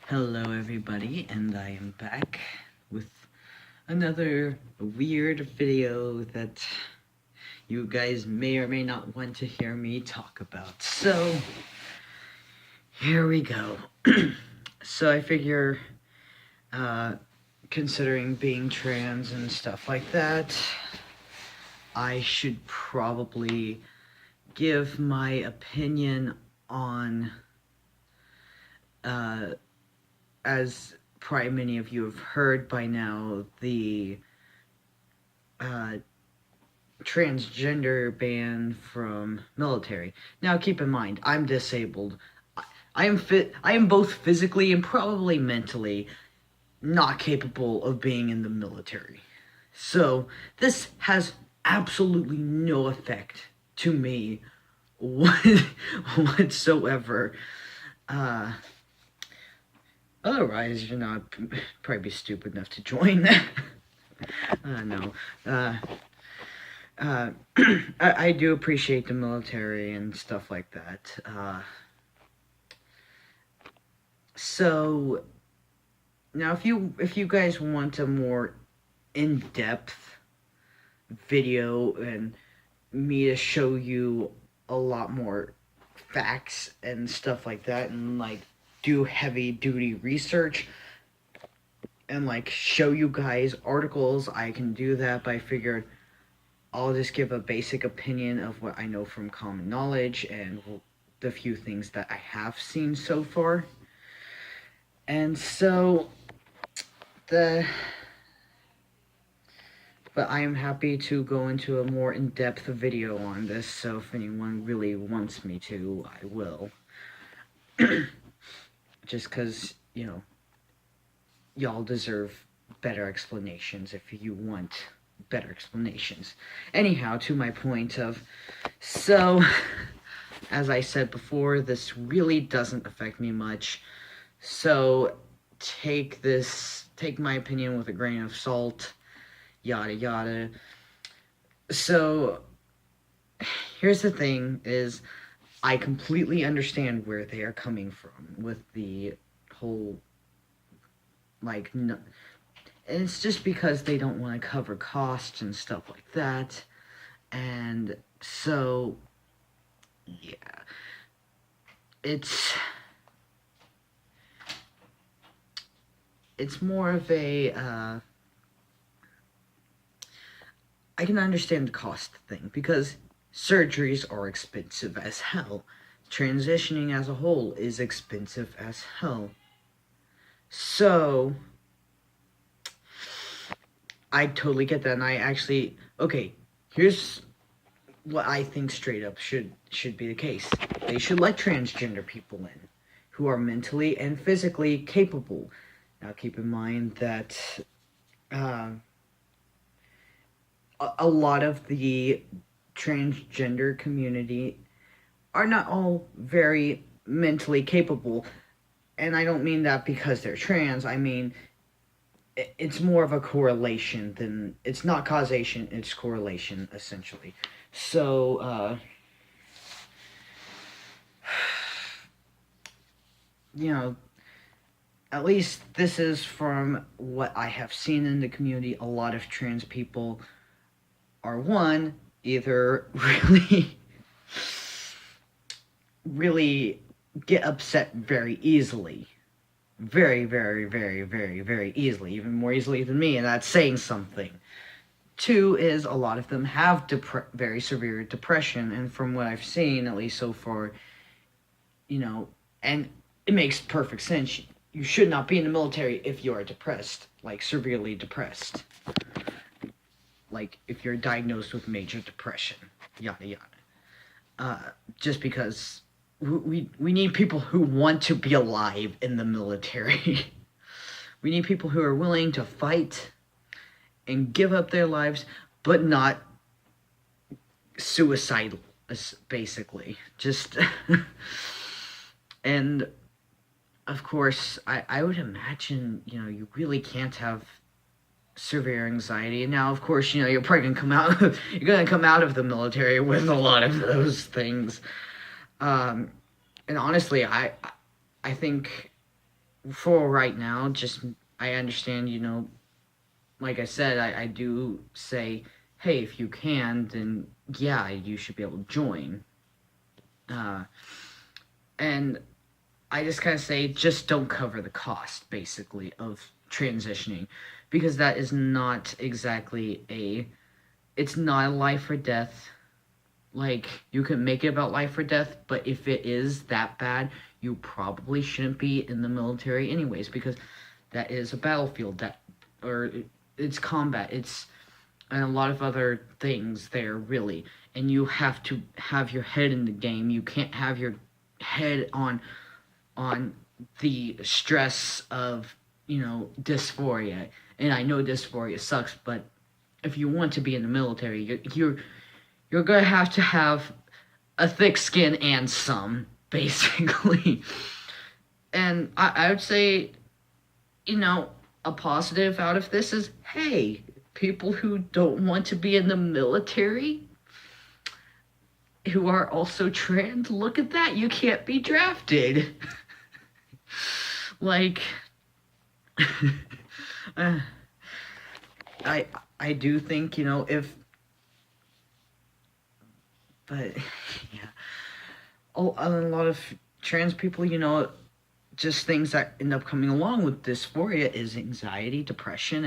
Hello everybody, and I am back with another weird video that you guys may or may not want to hear me talk about. So, here we go. So I figure, considering being trans and stuff like that, I should probably give my opinion on, as probably many of you have heard by now, the transgender ban from military. Now keep in mind, I'm disabled. I am both physically and probably mentally not capable of being in the military. So this has absolutely no effect to me whatsoever. Otherwise, I'd probably be stupid enough to join that. No. I do appreciate the military and stuff like that. So now if you guys want a more in-depth video and me to show you a lot more facts and stuff like that, and like do heavy duty research and like show you guys articles, I can do that, but I figured I'll just give a basic opinion of what I know from common knowledge and the few things that I have seen so far. And so but I am happy to go into a more in-depth video on this, so if anyone really wants me to, I will. Just because, y'all deserve better explanations if you want better explanations. Anyhow, to my point of, so, as I said before, this really doesn't affect me much, so take my opinion with a grain of salt, yada yada. So, here's the thing, is I completely understand where they are coming from with the whole, like, no, and it's just because they don't want to cover costs and stuff like that, and so, yeah, it's more of a, I can understand the cost thing, because surgeries are expensive as hell. Transitioning as a whole is expensive as hell. So, I totally get that, and I actually, okay, here's what I think straight up should be the case. They should let transgender people in, who are mentally and physically capable. Now keep in mind that, a lot of the transgender community are not all very mentally capable, and I don't mean that because they're trans. I mean, it's more of a correlation than, it's not causation, it's correlation, essentially. So, at least this is from what I have seen in the community. A lot of trans people are, one, either really get upset very easily. Very, very, very, very, very easily. Even more easily than me, and that's saying something. Two is a lot of them have very severe depression, and from what I've seen, at least so far, and it makes perfect sense. You should not be in the military if you are depressed, like severely depressed. Like if you're diagnosed with major depression, yada yada. Just because we need people who want to be alive in the military. We need people who are willing to fight and give up their lives, but not suicidal, basically. Just, and of course, I would imagine, you really can't have severe anxiety. And now, of course, you're probably gonna come out of the military with a lot of those things. And honestly, I think for right now, just I understand, like I said, I do say, hey, if you can, then yeah, you should be able to join. Uh, and I just kind of say, just don't cover the cost, basically, of transitioning, because that is not exactly it's not a life or death. Like, you can make it about life or death, but if it is that bad, you probably shouldn't be in the military anyways, because that is a battlefield, or it's combat, it's and a lot of other things there, really. And you have to have your head in the game. You can't have your head on the stress of dysphoria. And I know dysphoria sucks, but if you want to be in the military, you're gonna have to have a thick skin and some, basically. And I would say, a positive out of this is, hey, people who don't want to be in the military, who are also trans, look at that, you can't be drafted. Like, uh, I do think, if, but yeah, a lot of trans people, just things that end up coming along with dysphoria is anxiety, depression,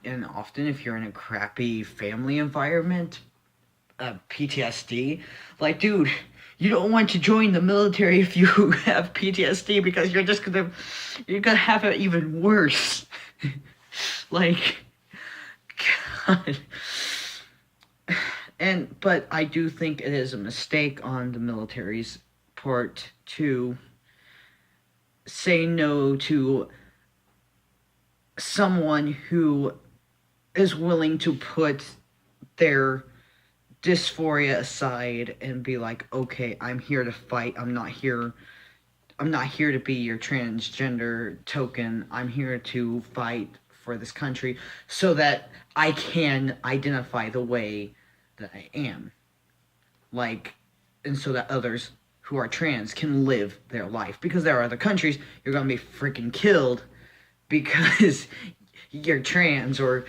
and often if you're in a crappy family environment, PTSD. Like, dude, you don't want to join the military if you have PTSD, because you're gonna have it even worse. Like, God. But I do think it is a mistake on the military's part to say no to someone who is willing to put their dysphoria aside and be like, okay, I'm here to fight. I'm not here to be your transgender token. I'm here to fight for this country so that I can identify the way that I am. Like, and so that others who are trans can live their life. Because there are other countries you're gonna be freaking killed because you're trans, or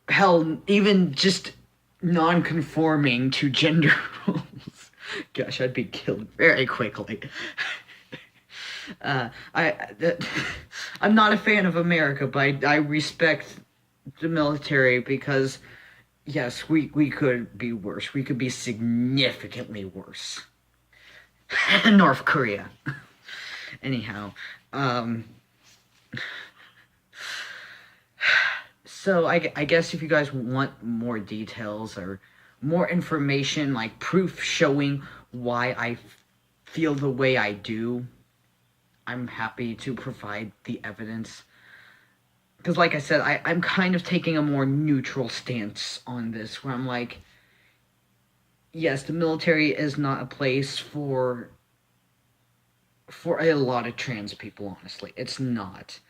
hell, even just non-conforming to gender roles. Gosh, I'd be killed very quickly. uh, I I'm not a fan of America, but I respect the military because yes, we could be worse. We could be significantly worse. North Korea. Anyhow, so I guess if you guys want more details or more information, like proof showing why I feel the way I do, I'm happy to provide the evidence. Because, like I said, I'm kind of taking a more neutral stance on this, where I'm like, yes, the military is not a place for a lot of trans people, honestly. It's not.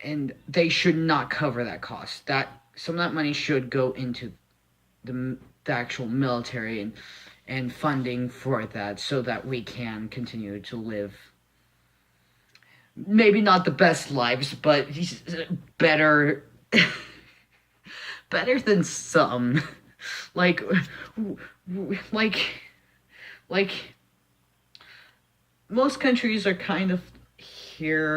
And they should not cover that cost. Some of that money should go into the actual military and funding for that, so that we can continue to live maybe not the best lives, but better better than some. like like like most countries are kind of here-ish,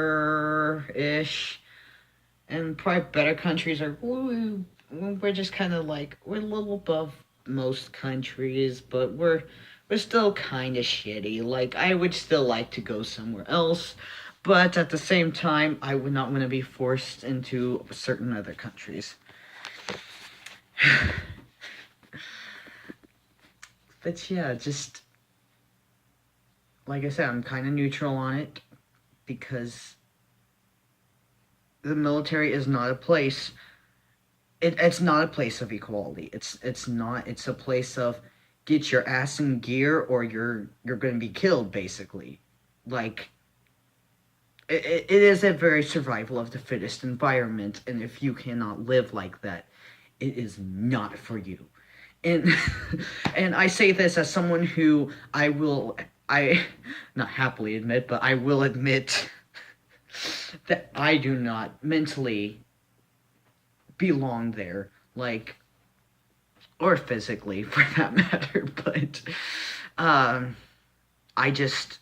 and probably better countries are, we're just kind of like, we're a little above most countries, but we're still kind of shitty. Like, I would still like to go somewhere else, but at the same time, I would not want to be forced into certain other countries. But yeah, just like I said, I'm kind of neutral on it, because the military is not a place. It's not a place of equality. It's not. It's a place of get your ass in gear, or you're going to be killed, basically. Like, it is a very survival of the fittest environment, and if you cannot live like that, it is not for you. And and I say this as someone who I not happily admit, but I will admit that I do not mentally belong there, like, or physically for that matter, but um, I just,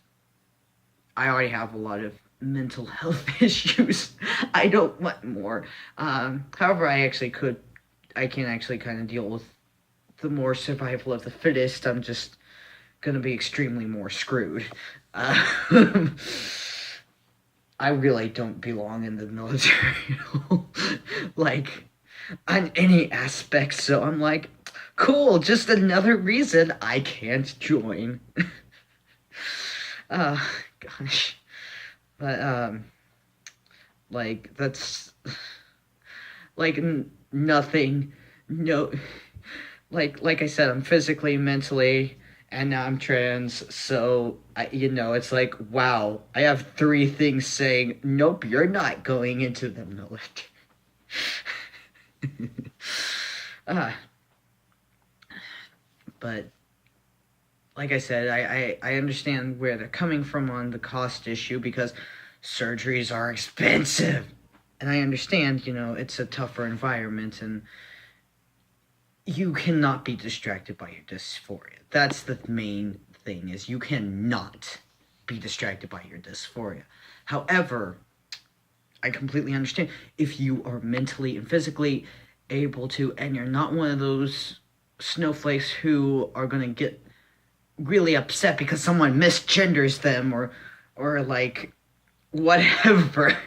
I already have a lot of mental health issues. I don't want more. However, I can actually kind of deal with the more survival of the fittest. I'm just gonna be extremely more screwed. Uh, I really don't belong in the military, like, on any aspect. So I'm like, cool, just another reason I can't join. uh, Gosh, but like that's like nothing. No, like I said, I'm physically, mentally, and now I'm trans. So it's like, wow, I have three things saying, nope, you're not going into the military. uh, but like I said, I understand where they're coming from on the cost issue because surgeries are expensive. And I understand, it's a tougher environment and you cannot be distracted by your dysphoria. That's the main thing, is you cannot be distracted by your dysphoria. However, I completely understand if you are mentally and physically able to, and you're not one of those snowflakes who are going to get really upset because someone misgenders them or like whatever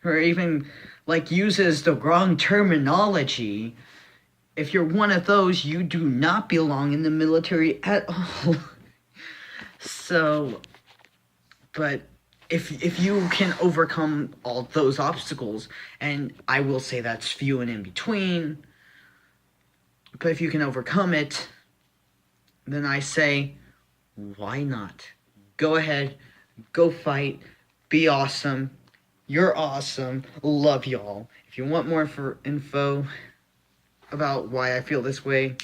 or even like uses the wrong terminology. If you're one of those, you do not belong in the military at all. So, but if you can overcome all those obstacles, and I will say that's few and in between, but if you can overcome it, then I say, why not? Go ahead, go fight, be awesome. You're awesome. Love y'all. If you want more info about why I feel this way,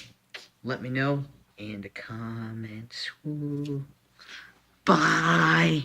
let me know in the comments. Ooh. Bye.